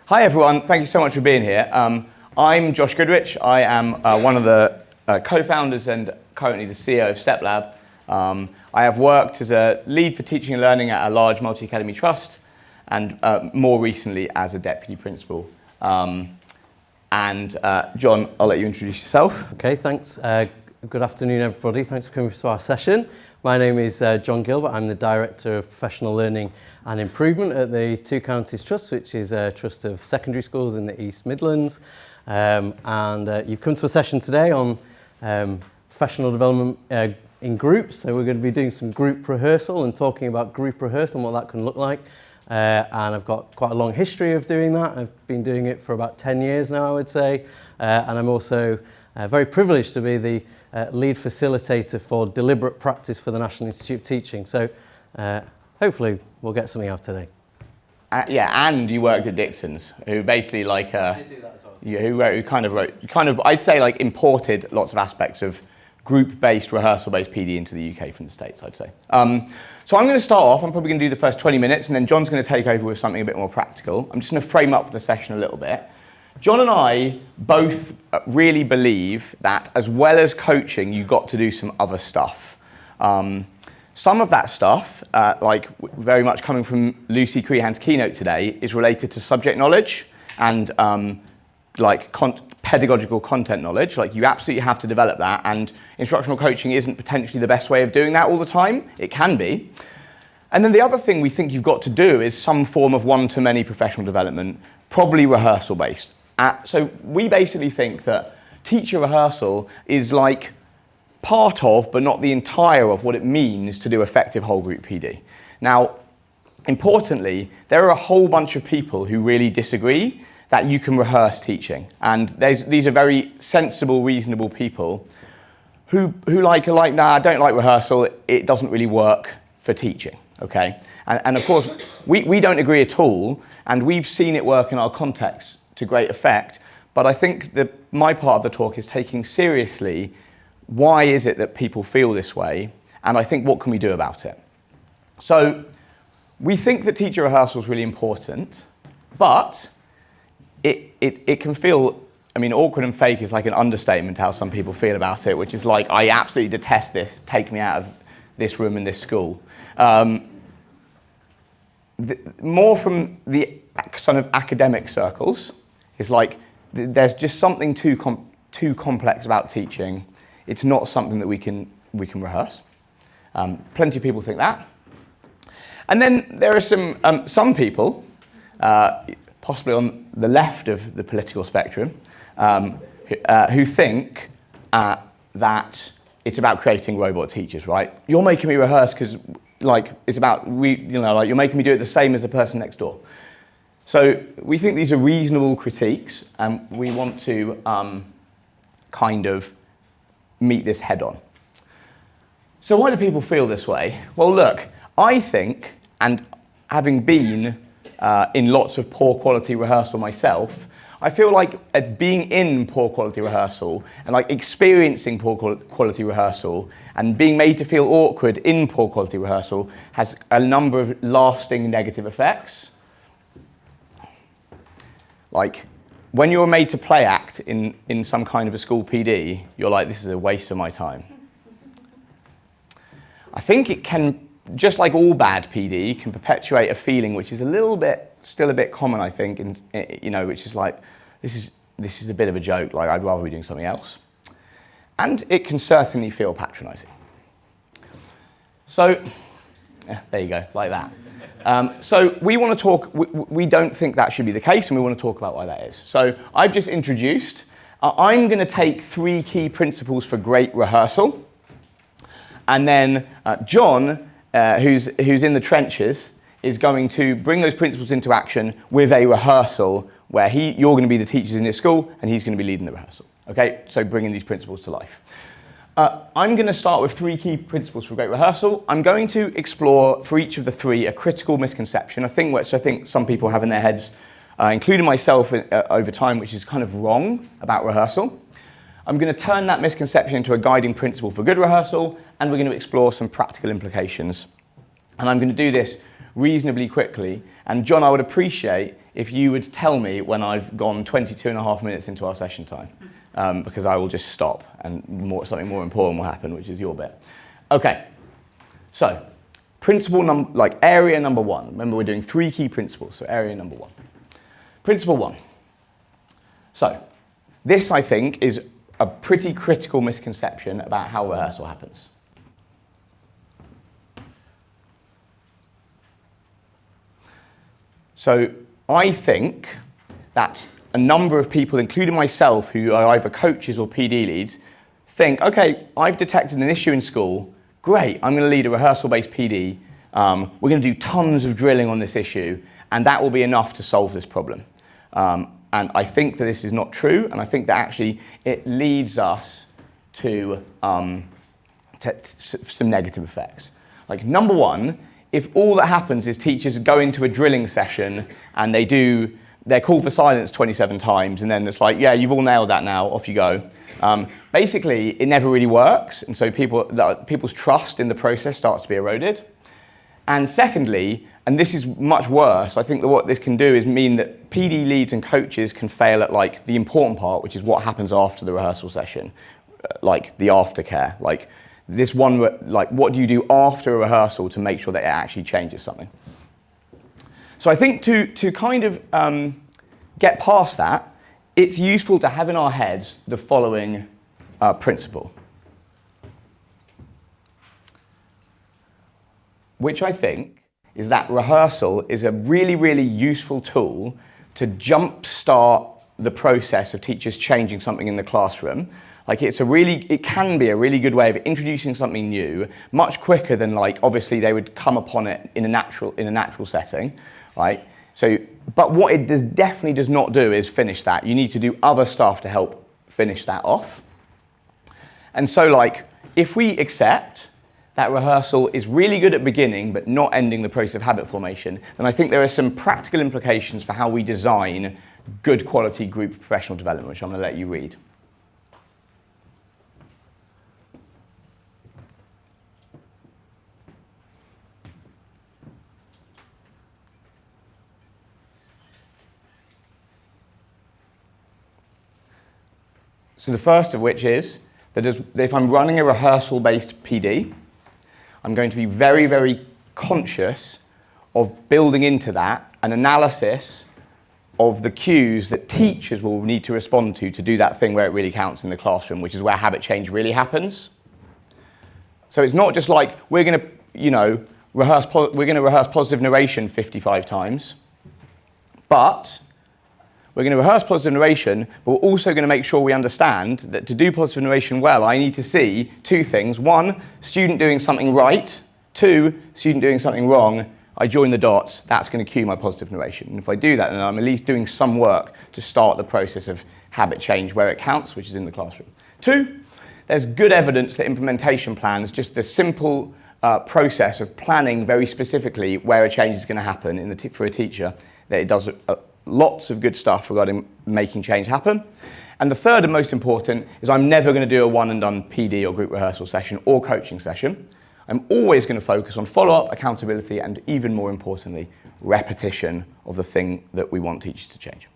Hi everyone, thank you so much for being here. I'm Josh Goodrich. I am one of the co-founders and currently the CEO of Step Lab. I have worked as a lead for teaching and learning at a large multi-academy trust and more recently as a deputy principal. John, I'll let you introduce yourself. Okay, thanks. Good afternoon everybody. Thanks for coming to our session. My name is John Gilbert. I'm the Director of Professional Learning and Improvement at the Two Counties Trust, which is a trust of secondary schools in the East Midlands. You've come to a session today on professional development in groups. So we're going to be doing some group rehearsal and talking about group rehearsal and what that can look like. And I've got quite a long history of doing that. I've been doing it for about 10 years now, I would say. And I'm also very privileged to be the lead facilitator for deliberate practice for the National Institute of Teaching. So hopefully we'll get something out today. Yeah, and you worked at Dixon's, who basically I did do that as well. Who kind of I'd say like imported lots of aspects of group-based, rehearsal-based PD into the UK from the States, I'd say. So I'm going to start off. I'm probably going to do the first 20 minutes, and then John's going to take over with something a bit more practical. I'm just going to frame up the session a little bit. John and I both really believe that as well as coaching, you've got to do some other stuff. Some of that stuff, like very much coming from Lucy Crehan's keynote today, is related to subject knowledge and pedagogical content knowledge. Like you absolutely have to develop that, and instructional coaching isn't potentially the best way of doing that all the time. It can be. And then the other thing we think you've got to do is some form of one-to-many professional development, probably rehearsal-based. So we basically think that teacher rehearsal is like part of, but not the entire of what it means to do effective whole group PD. Now, importantly, there are a whole bunch of people who really disagree that you can rehearse teaching. And these are very sensible, reasonable people who are like, nah, I don't like rehearsal, it doesn't really work for teaching, okay? And of course, we don't agree at all, and we've seen it work in our context to great effect, but I think that my part of the talk is taking seriously why is it that people feel this way, and I think what can we do about it. So we think that teacher rehearsal is really important, but it can feel, awkward and fake is like an understatement how some people feel about it, which is like, I absolutely detest this, take me out of this room in this school. More from the sort of academic circles, is like there's just something too complex about teaching. It's not something that we can rehearse. Plenty of people think that. And then there are some people, possibly on the left of the political spectrum, who think that it's about creating robot teachers, right? You're making me rehearse because it's about you're making me do it the same as the person next door. So we think these are reasonable critiques, and we want to kind of meet this head on. So why do people feel this way? Well, look, I think, and having been in lots of poor quality rehearsal myself, I feel like being in poor quality rehearsal and like experiencing poor quality rehearsal and being made to feel awkward in poor quality rehearsal has a number of lasting negative effects. Like, when you're made to play act in some kind of a school PD, you're like, this is a waste of my time. I think it can, just like all bad PD, can perpetuate a feeling which is still a bit common, I think, which is like, this is a bit of a joke, like I'd rather be doing something else. And it can certainly feel patronizing. So, there you go, like that. So we want to talk, we don't think that should be the case, and we want to talk about why that is. So I've just introduced, I'm going to take 3 key principles for great rehearsal, and then John, who's in the trenches, is going to bring those principles into action with a rehearsal where you're going to be the teachers in his school, and he's going to be leading the rehearsal. Okay, so bringing these principles to life. I'm going to start with 3 key principles for great rehearsal. I'm going to explore for each of the 3 a critical misconception, which I think some people have in their heads, including myself over time, which is kind of wrong about rehearsal. I'm going to turn that misconception into a guiding principle for good rehearsal, and we're going to explore some practical implications. And I'm going to do this reasonably quickly. And John, I would appreciate if you would tell me when I've gone 22 and a half minutes into our session time, because I will just stop and something more important will happen, which is your bit. Okay, so area number one. Remember, we're doing 3 key principles, so area number 1. Principle 1. So, this, I think, is a pretty critical misconception about how rehearsal happens. So, I think that a number of people, including myself, who are either coaches or PD leads, think, okay, I've detected an issue in school, great, I'm going to lead a rehearsal-based PD, we're going to do tons of drilling on this issue, and that will be enough to solve this problem. And I think that this is not true, and I think that actually it leads us to some negative effects. Like, number one, if all that happens is teachers go into a drilling session and they're called for silence 27 times, and then it's like, yeah, you've all nailed that now, off you go. Basically, it never really works, and so people's trust in the process starts to be eroded. And secondly, and this is much worse, I think that what this can do is mean that PD leads and coaches can fail at like the important part, which is what happens after the rehearsal session, like the aftercare. Like this one, like what do you do after a rehearsal to make sure that it actually changes something? So I think to kind of get past that, it's useful to have in our heads the following principle, which I think is that rehearsal is a really, really useful tool to jumpstart the process of teachers changing something in the classroom. Like it can be a really good way of introducing something new, much quicker than like obviously they would come upon it in a natural setting, right? So, but what it definitely does not do is finish that. You need to do other stuff to help finish that off. And so like, if we accept that rehearsal is really good at beginning but not ending the process of habit formation, then I think there are some practical implications for how we design good quality group professional development, which I'm going to let you read. So the first of which is that if I'm running a rehearsal-based PD, I'm going to be very, very conscious of building into that an analysis of the cues that teachers will need to respond to do that thing where it really counts in the classroom, which is where habit change really happens. So it's not just like we're going to, rehearse positive narration 55 times, but we're going to rehearse positive narration, but we're also going to make sure we understand that to do positive narration well, I need to see 2 things. 1, student doing something right. 2, student doing something wrong. I join the dots. That's going to cue my positive narration. And if I do that, then I'm at least doing some work to start the process of habit change where it counts, which is in the classroom. 2, there's good evidence that implementation plans, just the simple process of planning very specifically where a change is going to happen for a teacher, that it does lots of good stuff regarding making change happen. And the third and most important is I'm never going to do a one and done PD or group rehearsal session or coaching session. I'm always going to focus on follow-up, accountability, and even more importantly, repetition of the thing that we want teachers to change.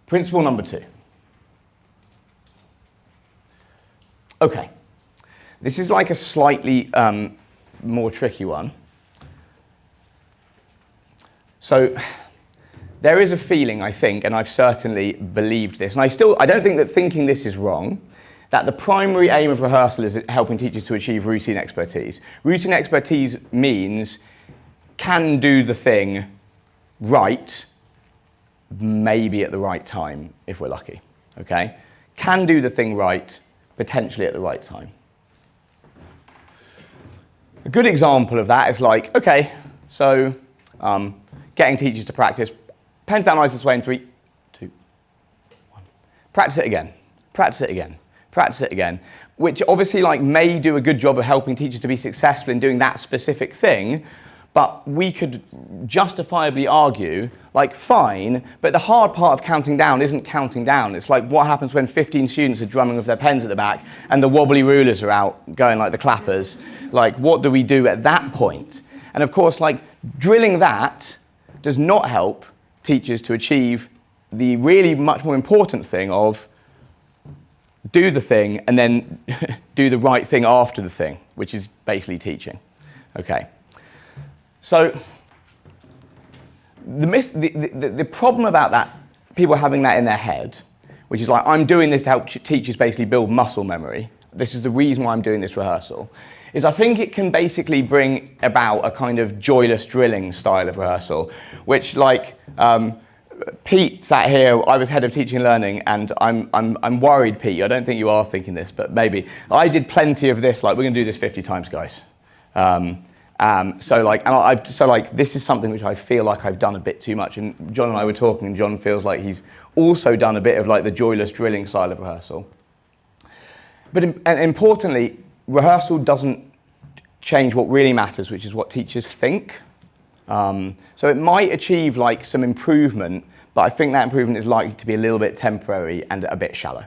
Principle number 2. Okay, this is like a slightly more tricky one. So there is a feeling, I think, and I've certainly believed this, and I don't think that thinking this is wrong, that the primary aim of rehearsal is helping teachers to achieve routine expertise. Routine expertise means can do the thing right, maybe at the right time, if we're lucky, okay? Can do the thing right, potentially at the right time. A good example of that is like, okay, so getting teachers to practice, pens down, eyes this way in 3, 2, 1. Practice it again, practice it again, practice it again, which obviously like may do a good job of helping teachers to be successful in doing that specific thing, But we could justifiably argue, like, fine, but the hard part of counting down isn't counting down. It's like what happens when 15 students are drumming with their pens at the back and the wobbly rulers are out going like the clappers. Like, what do we do at that point? And of course, like, drilling that does not help teachers to achieve the really much more important thing of do the thing and then do the right thing after the thing, which is basically teaching. Okay. So the problem about that, people having that in their head, which is like, I'm doing this to help teachers basically build muscle memory. This is the reason why I'm doing this rehearsal, is I think it can basically bring about a kind of joyless drilling style of rehearsal, which like Pete sat here, I was head of teaching and learning, and I'm worried, Pete, I don't think you are thinking this, but maybe. I did plenty of this, like, we're gonna do this 50 times, guys. So this is something which I feel like I've done a bit too much, and John and I were talking, and John feels like he's also done a bit of like the joyless drilling style of rehearsal. But importantly, rehearsal doesn't change what really matters, which is what teachers think. So it might achieve like some improvement, but I think that improvement is likely to be a little bit temporary and a bit shallow.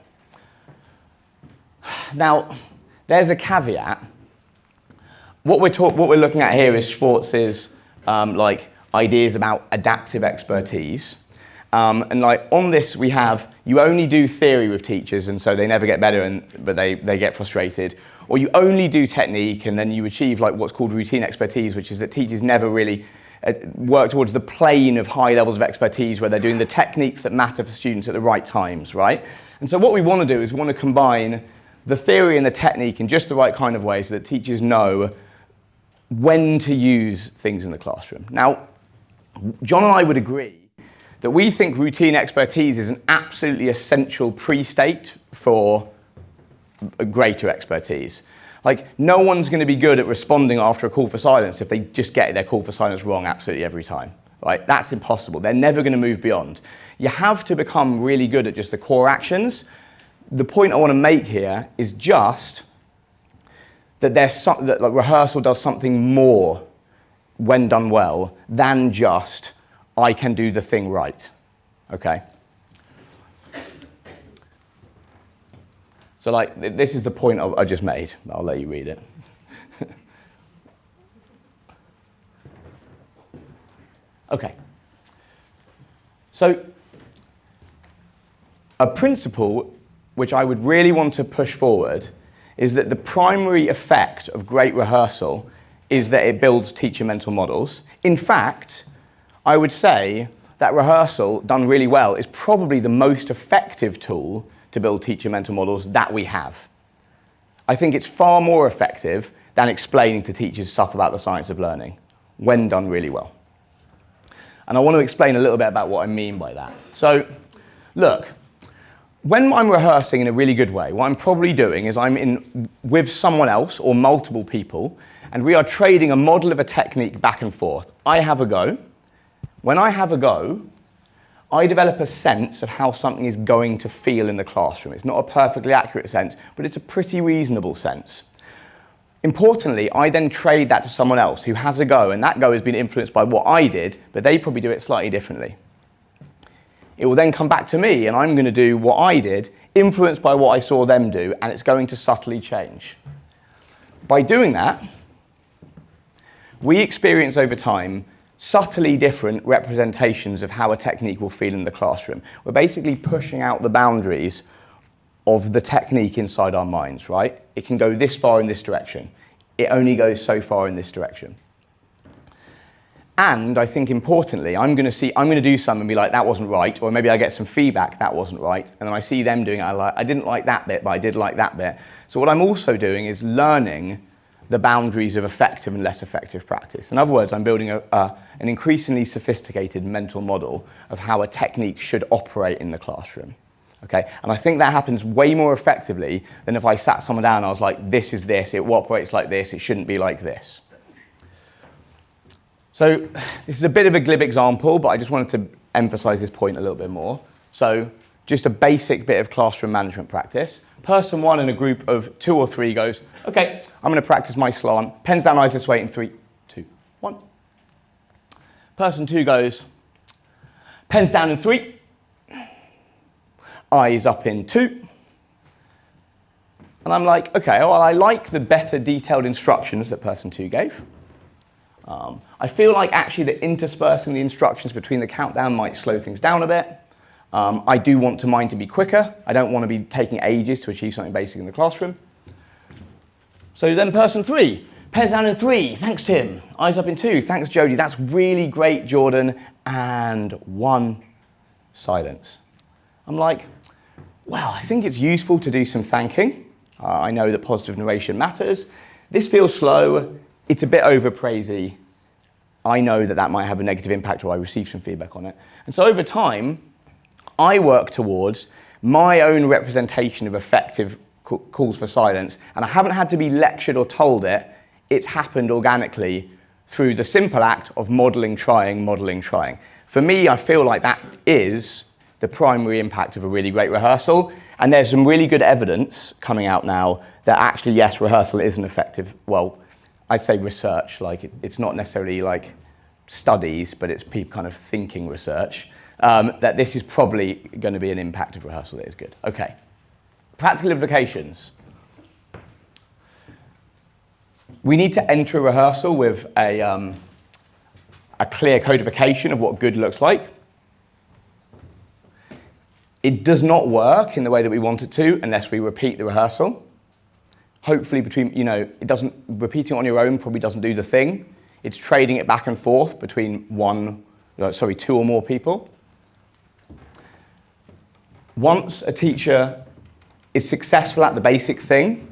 Now, there's a caveat. What we're looking at here is Schwartz's like ideas about adaptive expertise. And like on this we have, you only do theory with teachers and so they never get better but they get frustrated. Or you only do technique and then you achieve like what's called routine expertise, which is that teachers never really work towards the plane of high levels of expertise where they're doing the techniques that matter for students at the right times, right? And so what we want to do is we want to combine the theory and the technique in just the right kind of way so that teachers know when to use things in the classroom. Now, John and I would agree that we think routine expertise is an absolutely essential pre-state for a greater expertise. Like, no one's going to be good at responding after a call for silence if they just get their call for silence wrong absolutely every time, right? That's impossible. They're never going to move beyond. You have to become really good at just the core actions. The point I want to make here is just that that like, rehearsal does something more when done well than just I can do the thing right, okay? So like, this is the point I just made. I'll let you read it. Okay. So, a principle which I would really want to push forward is that the primary effect of great rehearsal is that it builds teacher mental models. In fact, I would say that rehearsal done really well is probably the most effective tool to build teacher mental models that we have. I think it's far more effective than explaining to teachers stuff about the science of learning when done really well. And I want to explain a little bit about what I mean by that. So, look, when I'm rehearsing in a really good way, what I'm probably doing is I'm in with someone else or multiple people, and we are trading a model of a technique back and forth. I have a go. When I have a go, I develop a sense of how something is going to feel in the classroom. It's not a perfectly accurate sense, but it's a pretty reasonable sense. Importantly, I then trade that to someone else who has a go, and that go has been influenced by what I did, but they probably do it slightly differently. It will then come back to me, and I'm going to do what I did, influenced by what I saw them do, and it's going to subtly change. By doing that, we experience over time subtly different representations of how a technique will feel in the classroom. We're basically pushing out the boundaries of the technique inside our minds, right? It can go this far in this direction. It only goes so far in this direction. And I think importantly, I'm going to do something and be like, that wasn't right, or maybe I get some feedback, that wasn't right, and then I see them doing it, I didn't like that bit, but I did like that bit. So what I'm also doing is learning the boundaries of effective and less effective practice. In other words, I'm building an increasingly sophisticated mental model of how a technique should operate in the classroom. Okay? And I think that happens way more effectively than if I sat someone down and I was like, this is this, it operates like this, it shouldn't be like this. So this is a bit of a glib example, but I just wanted to emphasize this point a little bit more. So just a basic bit of classroom management practice. Person one in a group of 2 or 3 goes, okay, I'm going to practice my slant. Pens down, eyes this way in 3, 2, 1. Person 2 goes, pens down in 3, eyes up in 2. And I'm like, okay, well, I like the better detailed instructions that person 2 gave. I feel like actually that interspersing the instructions between the countdown might slow things down a bit. I do want mine to be quicker. I don't want to be taking ages to achieve something basic in the classroom. So then person 3, pens down in 3, thanks Tim. Eyes up in 2, thanks Jodie. That's really great, Jordan. And 1, silence. I'm like, well, I think it's useful to do some thanking. I know that positive narration matters. This feels slow. It's a bit overpraisey. I know that that might have a negative impact, or I receive some feedback on it. And so over time, I work towards my own representation of effective calls for silence, and I haven't had to be lectured or told it. It's happened organically through the simple act of modelling, trying, modelling, trying. For me, I feel like that is the primary impact of a really great rehearsal, and there's some really good evidence coming out now that actually, yes, rehearsal is an effective, well, I'd say research, like it's not necessarily like studies, but it's people kind of thinking research, that this is probably going to be an impact of rehearsal that is good. Okay, practical implications. We need to enter a rehearsal with a clear codification of what good looks like. It does not work in the way that we want it to unless we repeat the rehearsal. Hopefully repeating it on your own probably doesn't do the thing. It's trading it back and forth between 2 or more people. Once a teacher is successful at the basic thing,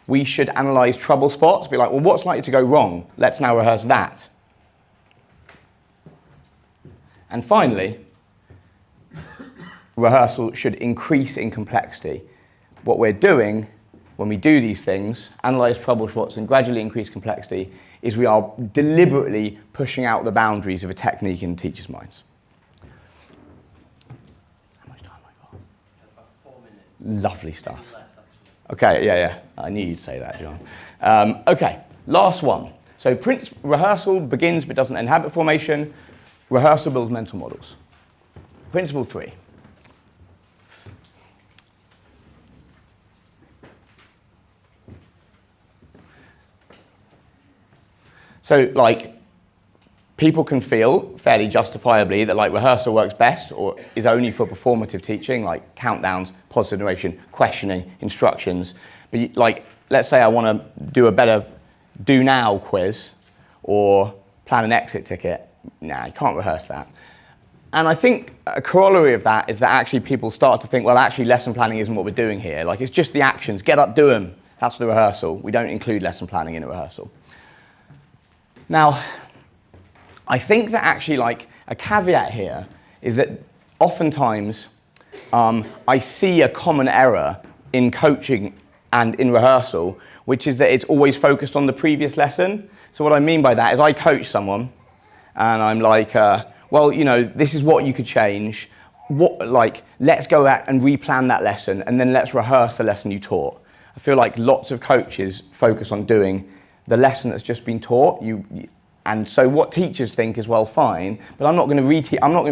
we should analyze trouble spots, be like, well, what's likely to go wrong? Let's now rehearse that. And finally, rehearsal should increase in complexity. What we're doing when we do these things, analyze trouble spots and gradually increase complexity, is we are deliberately pushing out the boundaries of a technique in teachers' minds. How much time have I got? About 4 minutes. Lovely stuff. Maybe less, actually. Okay, yeah. I knew you'd say that, John. Okay, last one. So rehearsal begins but doesn't end habit formation. Rehearsal builds mental models. Principle 3. So, people can feel fairly justifiably that, rehearsal works best or is only for performative teaching, like countdowns, positive narration, questioning, instructions. But, let's say I want to do a better do now quiz or plan an exit ticket. Nah, you can't rehearse that. And I think a corollary of that is that actually people start to think, well, actually lesson planning isn't what we're doing here. It's just the actions. Get up, do them. That's the rehearsal. We don't include lesson planning in a rehearsal. Now, I think that actually, a caveat here is that oftentimes I see a common error in coaching and in rehearsal, which is that it's always focused on the previous lesson. So what I mean by that is I coach someone and I'm like, well, this is what you could change. Let's go out and replan that lesson and then let's rehearse the lesson you taught. I feel like lots of coaches focus on doing the lesson that's just been taught, and so what teachers think is, well, fine, but I'm not going to be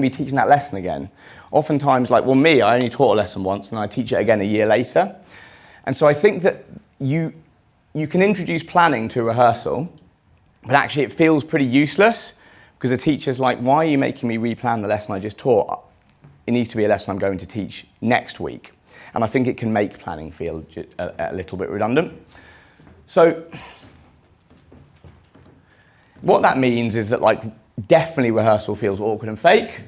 teaching that lesson again. Oftentimes, I only taught a lesson once, and I teach it again a year later. And so I think that you can introduce planning to a rehearsal, but actually it feels pretty useless, because the teacher's like, why are you making me replan the lesson I just taught? It needs to be a lesson I'm going to teach next week. And I think it can make planning feel a little bit redundant. So, what that means is that definitely rehearsal feels awkward and fake.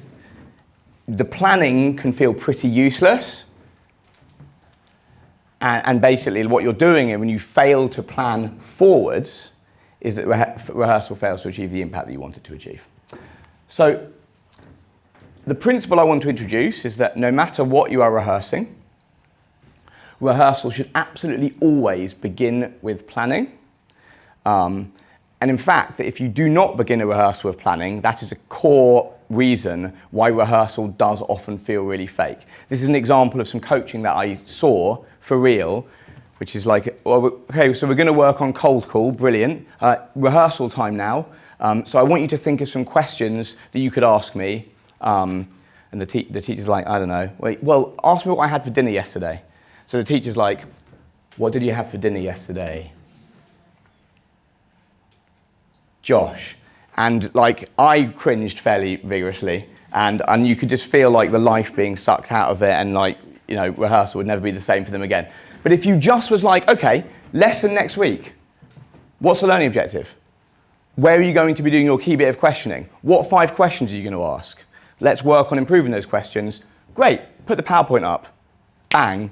The planning can feel pretty useless. And basically what you're doing when you fail to plan forwards is that rehearsal fails to achieve the impact that you want it to achieve. So the principle I want to introduce is that no matter what you are rehearsing, rehearsal should absolutely always begin with planning. And in fact, that if you do not begin a rehearsal with planning, that is a core reason why rehearsal does often feel really fake. This is an example of some coaching that I saw for real, which is okay, so we're going to work on cold call, brilliant. Rehearsal time now. So I want you to think of some questions that you could ask me. And the teacher's like, I don't know. Wait, well, ask me what I had for dinner yesterday. So the teacher's like, what did you have for dinner yesterday? Josh. And like, I cringed fairly vigorously, and you could just feel like the life being sucked out of it, and like, you know, rehearsal would never be the same for them again. But if you just was like, okay, lesson next week, what's the learning objective? Where are you going to be doing your key bit of questioning? What 5 questions are you going to ask? Let's work on improving those questions. Great, put the PowerPoint up. Bang,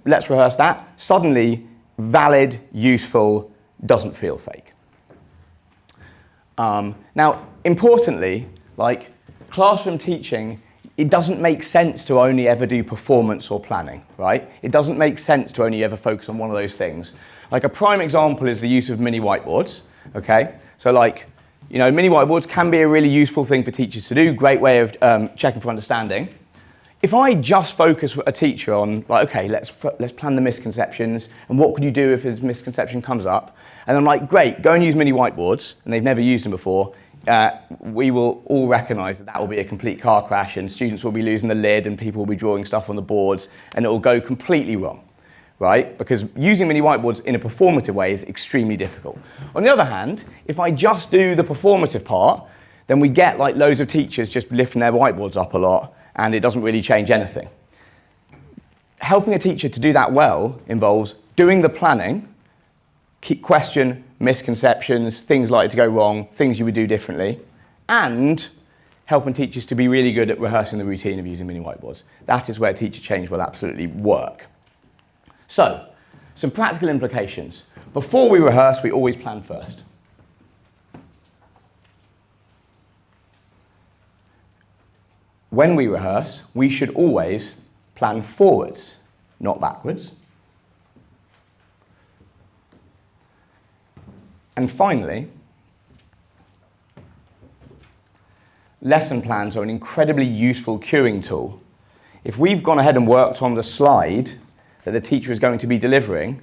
let's rehearse that. Suddenly, valid, useful, doesn't feel fake. Now, importantly, like classroom teaching, it doesn't make sense to only ever do performance or planning, right? It doesn't make sense to only ever focus on one of those things. Like a prime example is the use of mini whiteboards, okay? So like, you know, mini whiteboards can be a really useful thing for teachers to do, great way of checking for understanding. If I just focus a teacher on, like, okay, let's plan the misconceptions, and what could you do if a misconception comes up? And I'm like, great, go and use mini whiteboards, and they've never used them before, we will all recognise that that will be a complete car crash, and students will be losing the lid, and people will be drawing stuff on the boards, and it will go completely wrong, right? Because using mini whiteboards in a performative way is extremely difficult. On the other hand, if I just do the performative part, then we get like loads of teachers just lifting their whiteboards up a lot, and it doesn't really change anything. Helping a teacher to do that well involves doing the planning, question misconceptions, things likely to go wrong, things you would do differently, and helping teachers to be really good at rehearsing the routine of using mini whiteboards. That is where teacher change will absolutely work. So, some practical implications. Before we rehearse, we always plan first. When we rehearse, we should always plan forwards, not backwards. And finally, lesson plans are an incredibly useful cueing tool. If we've gone ahead and worked on the slide that the teacher is going to be delivering,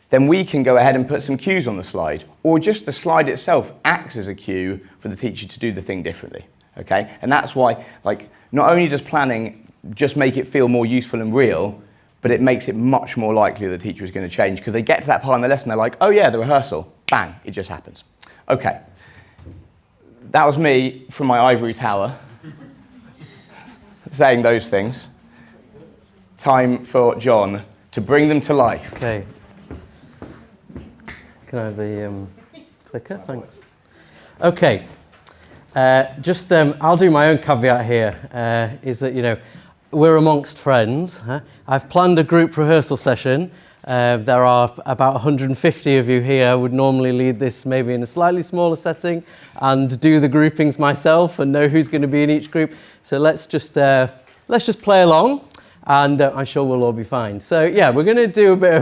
then we can go ahead and put some cues on the slide, or just the slide itself acts as a cue for the teacher to do the thing differently, okay? And that's why, like, not only does planning just make it feel more useful and real, but it makes it much more likely the teacher is going to change, because they get to that part in the lesson, they're like, oh yeah, the rehearsal, bang, it just happens. Okay, that was me from my ivory tower saying those things. Time for John to bring them to life. Okay. Can I have the clicker? Thanks. Okay. I'll do my own caveat here, is that, you know, we're amongst friends. Huh? I've planned a group rehearsal session. There are about 150 of you here. I would normally lead this maybe in a slightly smaller setting and do the groupings myself and know who's going to be in each group. So let's just play along, and I'm sure we'll all be fine. So yeah, we're going to do a bit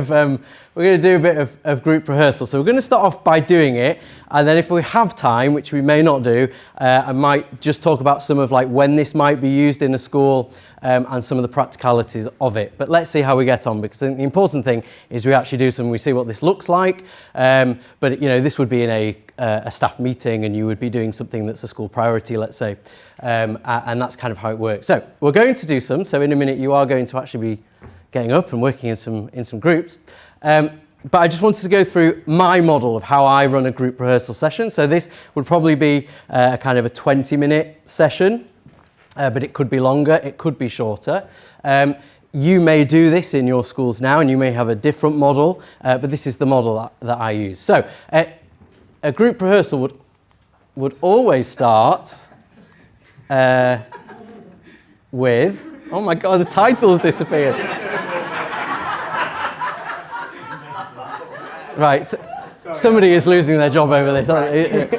of group rehearsal. So we're going to start off by doing it, and then if we have time, which we may not do, I might just talk about some of like when this might be used in a school, and some of the practicalities of it. But let's see how we get on, because I think the important thing is we actually do some, we see what this looks like. But you know, this would be in a staff meeting, and you would be doing something that's a school priority, let's say. And that's kind of how it works. So we're going to do some. So in a minute, you are going to actually be getting up and working in some groups. But I just wanted to go through my model of how I run a group rehearsal session. So this would probably be a kind of a 20-minute session. But it could be longer, it could be shorter. You may do this in your schools now, and you may have a different model, but this is the model that I use. So a group rehearsal would always start with, oh my God, the title's disappeared. Right, somebody is losing their job over this, aren't they?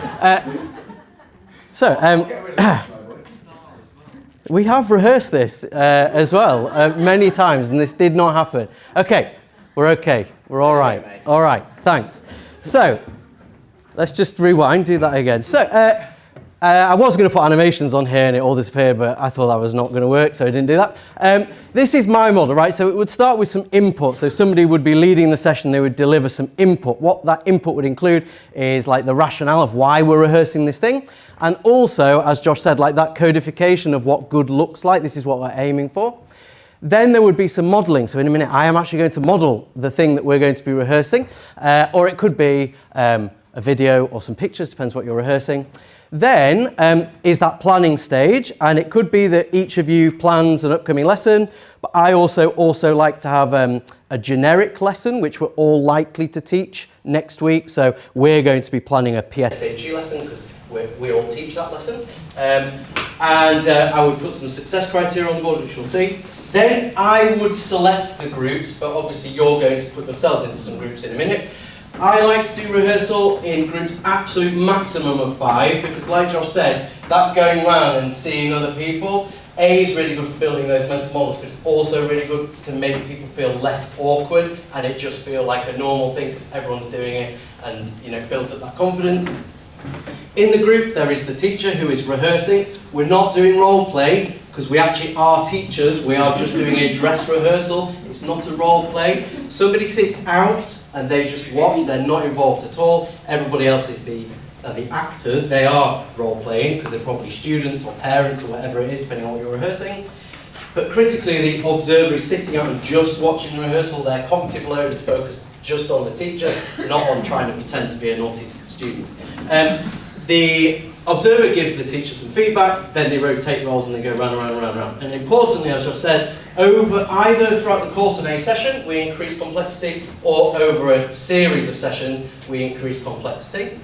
We have rehearsed this as well many times, and this did not happen. Okay, we're okay. We're all right. All right, thanks. So let's just rewind, do that again. So I was going to put animations on here and it all disappeared, but I thought that was not going to work, so I didn't do that. This is my model, right? So it would start with some input. So somebody would be leading the session, they would deliver some input. What that input would include is like the rationale of why we're rehearsing this thing. And also, as Josh said, like that codification of what good looks like. This is what we're aiming for. Then there would be some modelling. So in a minute, I am actually going to model the thing that we're going to be rehearsing. Or it could be a video or some pictures, depends what you're rehearsing. Then is that planning stage, and it could be that each of you plans an upcoming lesson, but I also like to have a generic lesson, which we're all likely to teach next week. So we're going to be planning a PSHE lesson, because we all teach that lesson. I would put some success criteria on board, which we'll see. Then I would select the groups, but obviously you're going to put yourselves into some groups in a minute. I like to do rehearsal in groups absolute maximum of 5, because like Josh says, that going round and seeing other people, A, is really good for building those mental models, but it's also really good to make people feel less awkward and it just feel like a normal thing because everyone's doing it, and builds up that confidence. In the group there is the teacher who is rehearsing. We're not doing role play because we actually are teachers. We are just doing a dress rehearsal. It's not a role play. Somebody sits out and they just watch. They're not involved at all. Everybody else is the actors. They are role playing because they're probably students or parents or whatever it is, depending on what you're rehearsing. But critically, the observer is sitting out and just watching the rehearsal. Their cognitive load is focused just on the teacher, not on trying to pretend to be a naughty student. The observer gives the teacher some feedback, then they rotate roles and they go round and round and round and round. And importantly, as I said, either throughout the course of a session we increase complexity, or over a series of sessions we increase complexity.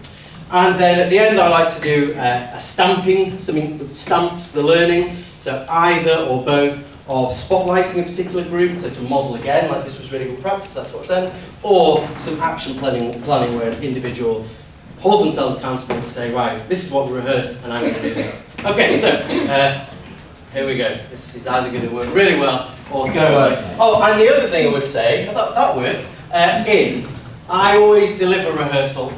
And then at the end I like to do a stamping, something that stamps the learning, so either or both of spotlighting a particular group, so to model again, like this was really good practice, that's what's done, or some action planning where an individual holds themselves accountable to say, right, this is what we rehearsed and I'm going to do that. Okay, so here we go. This is either going to work really well or go away. Oh, and the other thing I would say, that worked, is I always deliver rehearsal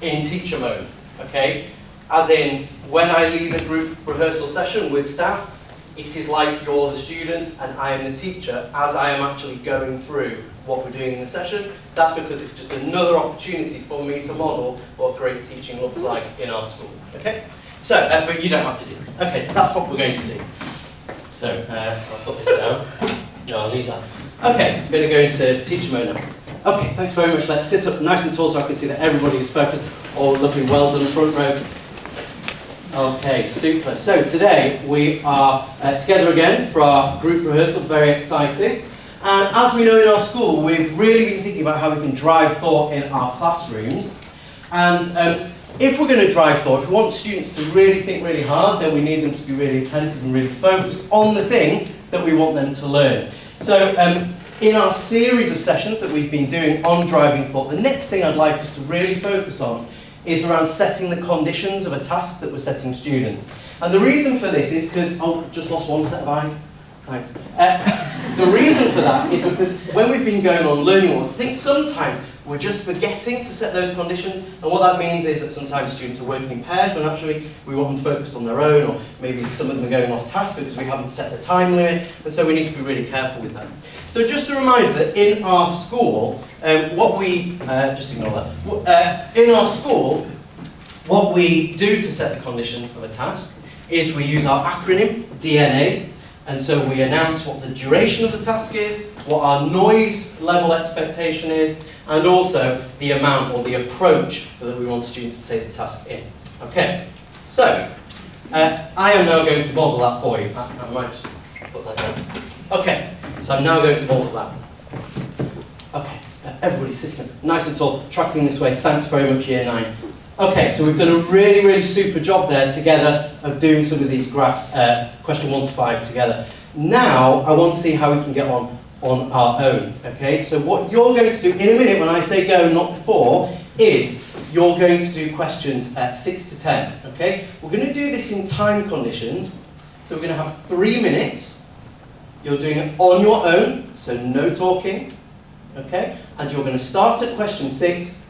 in teacher mode, okay? As in, when I lead a group rehearsal session with staff, it is like you're the students and I am the teacher as I am actually going through what we're doing in the session. That's because it's just another opportunity for me to model what great teaching looks like in our school. Okay? So, but you don't have to do it. Okay, so that's what we're going to do. So, I'll put this down. No, I'll leave that. Okay, I'm going to go into teacher mode now. Okay, thanks very much. Let's sit up nice and tall so I can see that everybody is focused. All looking well done, front row. Okay, super. So today we are together again for our group rehearsal, very exciting. And as we know in our school, we've really been thinking about how we can drive thought in our classrooms. And if we're going to drive thought, if we want students to really think really hard, then we need them to be really attentive and really focused on the thing that we want them to learn. So in our series of sessions that we've been doing on driving thought, the next thing I'd like us to really focus on is around setting the conditions of a task that we're setting students. And the reason for this is because, oh, just lost one set of eyes. Thanks. The reason for that is because when we've been going on learning walks, I think sometimes we're just forgetting to set those conditions, and what that means is that sometimes students are working in pairs when actually we want them focused on their own, or maybe some of them are going off task because we haven't set the time limit, and so we need to be really careful with that. So just a reminder that in our school, just ignore that. In our school, what we do to set the conditions of a task is we use our acronym, DNA, and so we announce what the duration of the task is, what our noise level expectation is, and also the amount or the approach that we want students to take the task in. Okay, so I am now going to model that for you. I might just put that down. Okay, so I'm now going to model that. Okay, everybody's sitting nice and tall, tracking this way. Thanks very much, Year 9. Okay, so we've done a really, really super job there together of doing some of these graphs, question 1 to 5 together. Now, I want to see how we can get on our own, okay? So what you're going to do in a minute when I say go, not before, is you're going to do questions 6 to 10, okay? We're going to do this in time conditions, so we're going to have 3 minutes. You're doing it on your own, so no talking, okay? And you're going to start at question 6,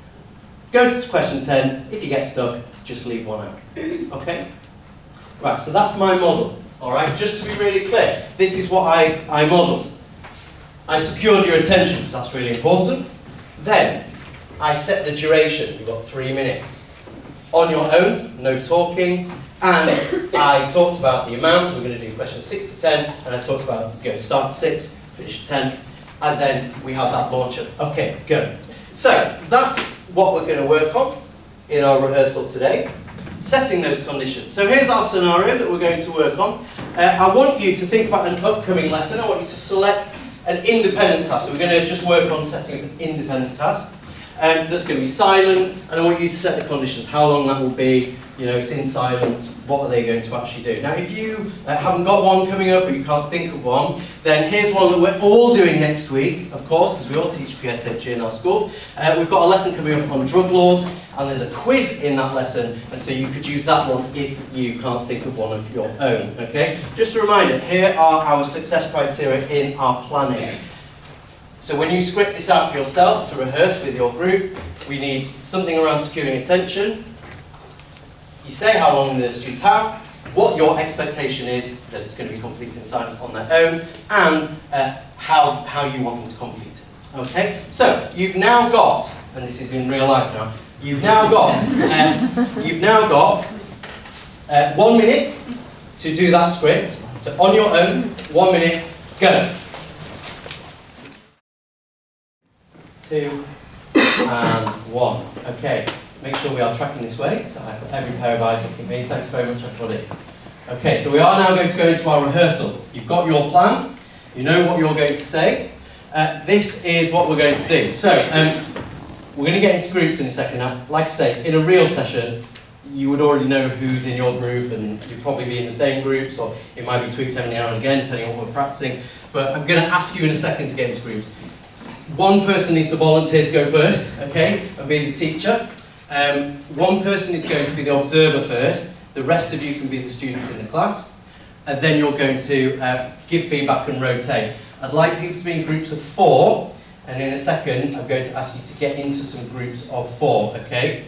go to question 10. If you get stuck, just leave one out. Okay? Right, so that's my model. All right, just to be really clear, this is what I modelled. I secured your attention, because that's really important. Then, I set the duration. You've got 3 minutes. On your own, no talking. And I talked about the amounts. We're going to do questions 6 to 10. And I talked about, start at 6, finish at 10. And then we have that launcher. Okay, go. So, that's what we're going to work on in our rehearsal today. Setting those conditions. So here's our scenario that we're going to work on. I want you to think about an upcoming lesson. I want you to select an independent task. So we're going to just work on setting up an independent task. That's going to be silent, and I want you to set the conditions. How long that will be, it's in silence, what are they going to actually do? Now if you haven't got one coming up or you can't think of one, then here's one that we're all doing next week, of course, because we all teach PSHE in our school. We've got a lesson coming up on drug laws, and there's a quiz in that lesson, and so you could use that one if you can't think of one of your own, okay? Just a reminder, here are our success criteria in our planning. So when you script this out for yourself to rehearse with your group, we need something around securing attention. You say how long the students have, what your expectation is that it's going to be completed in silence on their own, and how you want them to complete it. Okay? So you've now got, and this is in real life now, you've now got 1 minute to do that script. So on your own, 1 minute, go. 2 and 1. Okay, make sure we are tracking this way. So I've got every pair of eyes looking at me. Thanks very much, everybody. Okay, so we are now going to go into our rehearsal. You've got your plan. You know what you're going to say. This is what we're going to do. So we're going to get into groups in a second. Now, like I say, in a real session, you would already know who's in your group, and you'd probably be in the same groups, or it might be tweaked every now and again, depending on what we're practicing. But I'm going to ask you in a second to get into groups. One person needs to volunteer to go first, okay, and be the teacher. One person is going to be the observer first. The rest of you can be the students in the class. And then you're going to give feedback and rotate. I'd like people to be in groups of 4. And in a second, I'm going to ask you to get into some groups of 4, okay?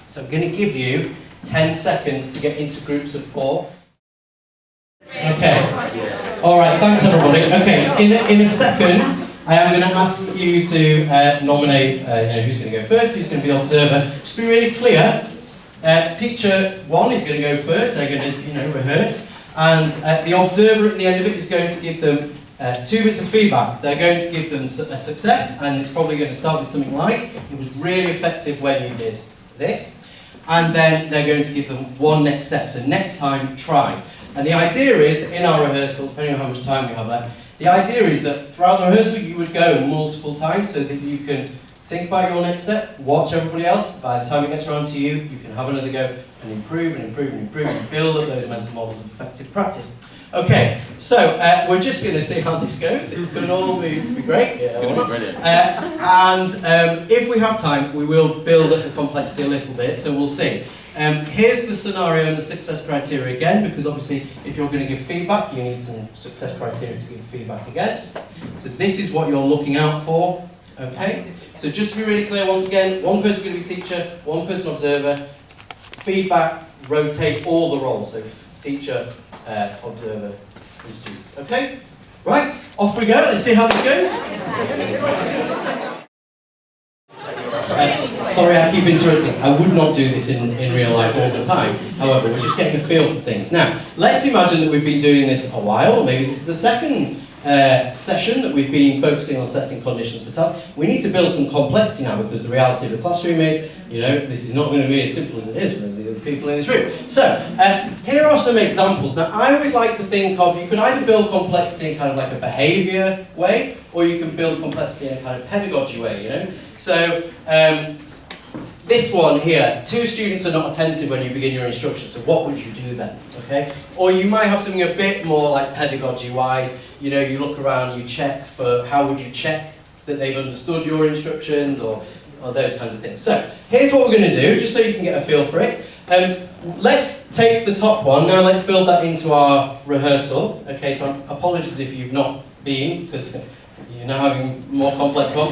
So I'm going to give you 10 seconds to get into groups of 4. Okay. All right, thanks everybody. Okay, in a second, I am going to ask you to nominate who's going to go first, who's going to be the observer. Just be really clear. Teacher 1 is going to go first. They're going to rehearse, and the observer at the end of it is going to give them 2 bits of feedback. They're going to give them a success, and it's probably going to start with something like, "It was really effective when you did this," and then they're going to give them 1 next step. So next time, try. And the idea is that in our rehearsal, depending on how much time we have left, the idea is that throughout the rehearsal you would go multiple times so that you can think about your next step, watch everybody else. By the time it gets around to you, you can have another go and improve and improve and improve and build up those mental models of effective practice. Okay, so we're just going to see how this goes. It could all be great. It's going to be brilliant. And if we have time, we will build up the complexity a little bit, so we'll see. Here's the scenario and the success criteria again, because obviously if you're going to give feedback, you need some success criteria to give feedback against. So this is what you're looking out for, okay? So just to be really clear once again, 1 person's going to be teacher, 1 person observer, feedback, rotate all the roles, so teacher, observer, and students, okay? Right, off we go, let's see how this goes. Sorry, I keep interrupting. I would not do this in real life all the time. However, we're just getting a feel for things. Now, let's imagine that we've been doing this a while. Maybe this is the second session that we've been focusing on setting conditions for tasks. We need to build some complexity now, because the reality of the classroom is, this is not going to be as simple as it is with the other people in this room. So, here are some examples. Now, I always like to think of, you can either build complexity in kind of like a behaviour way, or you can build complexity in a kind of pedagogy way, So, this one here, 2 students are not attentive when you begin your instruction, so what would you do then, okay? Or you might have something a bit more like pedagogy-wise, you look around, you check for, how would you check that they've understood your instructions, or those kinds of things. So, here's what we're going to do, just so you can get a feel for it. Let's take the top one, now let's build that into our rehearsal. Okay, so apologies if you've not been, because you're now having more complex one.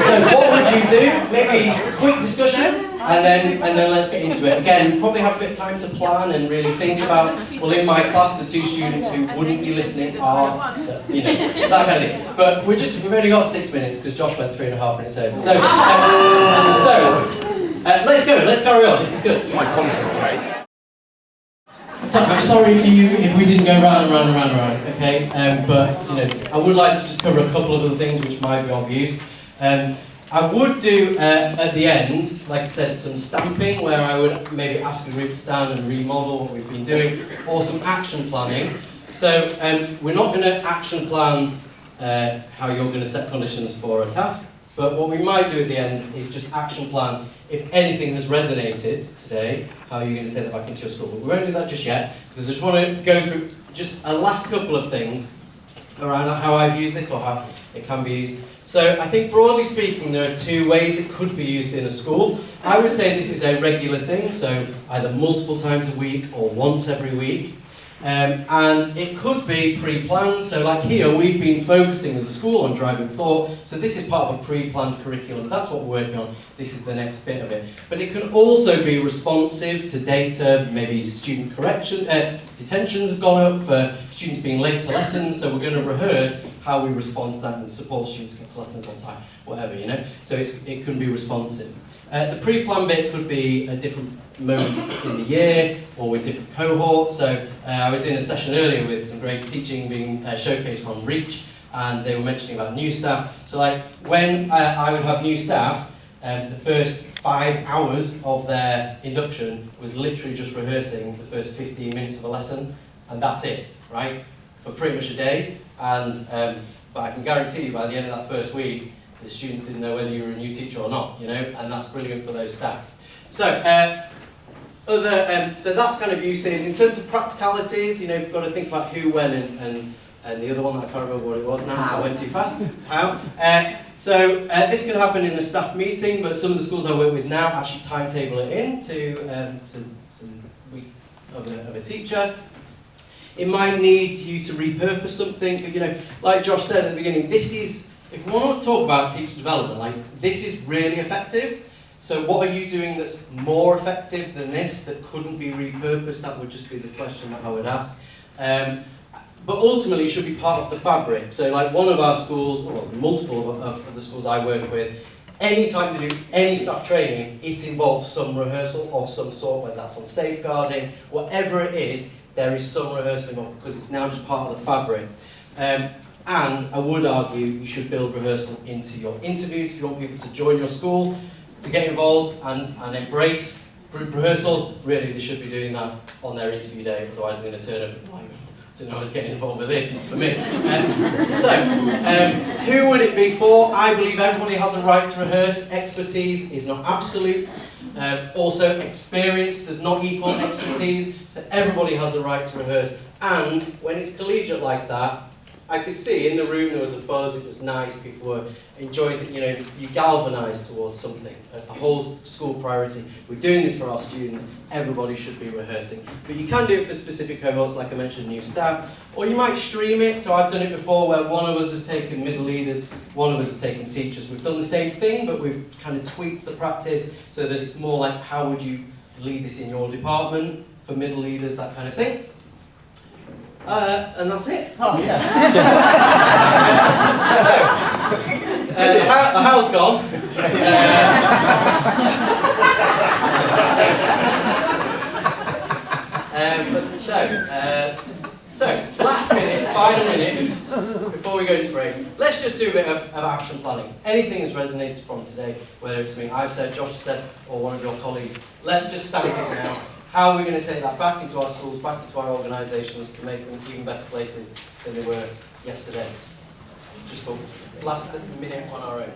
So what would you do? Maybe quick discussion. and then let's get into it. Again, we probably have a bit of time to plan and really think about, well, in my class, the 2 students who wouldn't be listening are, so, you know, that kind of thing. But we've only got 6 minutes because Josh went 3.5 minutes over. So, let's go, let's carry on, this is good. My confidence rate. So I'm sorry if we didn't go round and round and round and round, okay? But you know, I would like to just cover a couple of other things which might be of use. I would do at the end, like I said, some stamping where I would maybe ask a group to stand and remodel what we've been doing, or some action planning. So we're not going to action plan how you're going to set conditions for a task, but what we might do at the end is just action plan if anything has resonated today, how are you going to take that back into your school? But we won't do that just yet, because I just want to go through just a last couple of things around how I've used this or how it can be used. So I think broadly speaking there are 2 ways it could be used in a school. I would say this is a regular thing, so either multiple times a week or once every week. And it could be pre-planned, so like here we've been focusing as a school on driving thought, so this is part of a pre-planned curriculum, that's what we're working on, this is the next bit of it. But it can also be responsive to data, maybe student correction, detentions have gone up for students being late to lessons, so we're going to rehearse how we respond to that and support students get to lessons on time, whatever, you know, so it can be responsive. The pre-planned bit could be at different moments in the year or with different cohorts. So I was in a session earlier with some great teaching being showcased from Reach, and they were mentioning about new staff. So like when I would have new staff, the first 5 hours of their induction was literally just rehearsing the first 15 minutes of a lesson, and that's it, right? For pretty much a day. And but I can guarantee you by the end of that first week, the students didn't know whether you were a new teacher or not, you know, and that's brilliant for those staff. So, so that's kind of uses. In terms of practicalities, you know, you've got to think about who, when, and the other one that I can't remember what it was now because I went too fast. How? This can happen in a staff meeting, but some of the schools I work with now actually timetable it in to the week of a teacher. It might need you to repurpose something, but you know, like Josh said at the beginning, this is, if we want to talk about teacher development, like this is really effective. So what are you doing that's more effective than this that couldn't be repurposed? That would just be the question that I would ask. But ultimately it should be part of the fabric. So like one of our schools, or multiple of the schools I work with, anytime they do any staff training, it involves some rehearsal of some sort, whether that's on safeguarding, whatever it is, there is some rehearsal involved because it's now just part of the fabric. And I would argue you should build rehearsal into your interviews if you want people to join your school, to get involved and embrace group rehearsal. Really, they should be doing that on their interview day, otherwise they're going to turn up and like, I don't know I was getting involved with this, not for me. Who would it be for? I believe everybody has a right to rehearse. Expertise is not absolute. Also, experience does not equal expertise, so everybody has a right to rehearse. And when it's collegiate like that, I could see in the room there was a buzz, it was nice, people were enjoying it, you know, you galvanised towards something, a whole school priority. We're doing this for our students, everybody should be rehearsing. But you can do it for specific cohorts, like I mentioned, new staff, or you might stream it. So I've done it before where one of us has taken middle leaders, one of us has taken teachers. We've done the same thing, but we've kind of tweaked the practice so that it's more like how would you lead this in your department, for middle leaders, that kind of thing. And that's it. Oh, yeah. The house gone. So, last minute, final minute, before we go to break, let's just do a bit of action planning. Anything that's resonated from today, whether it's something I've said, Josh has said, or one of your colleagues, let's just stamp it now. How are we going to take that back into our schools, back into our organisations to make them even better places than they were yesterday? Just for last minute on our own.